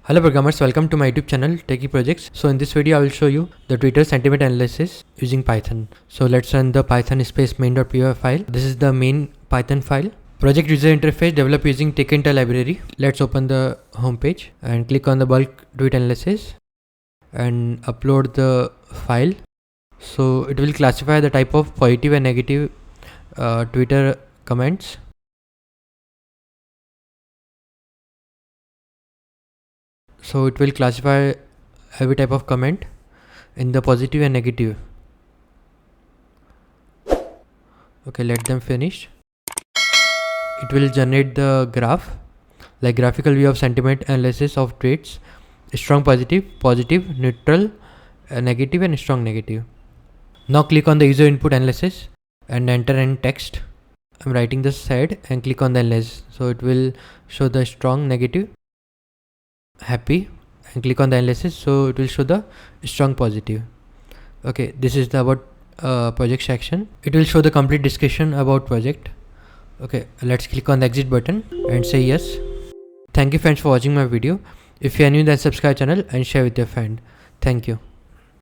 Hello programmers, welcome to my YouTube channel Techie Projects. So in this video I will show you the Twitter sentiment analysis using Python. So let's run the python space main.py file. This is the main Python file. Project user interface developed using Tkinter library. Let's open the home page and click on the bulk tweet analysis and upload the file. So it will classify the type of positive and negative Twitter comments. So it will classify every type of comment in the positive and negative. Okay, let them finish. It will generate the graph, like graphical view of sentiment analysis of tweets: strong positive, positive, neutral, negative and strong negative. Now click on the user input analysis and enter in text. I'm writing the side and click on the analysis. So it will show the strong negative, happy, and click on the analysis. So it will show the strong positive. Okay, this is the about project section. It will show the complete description about project. Okay, let's click on the exit button and say yes. Thank you friends for watching my video. If you are new, then subscribe channel and share with your friend. Thank you.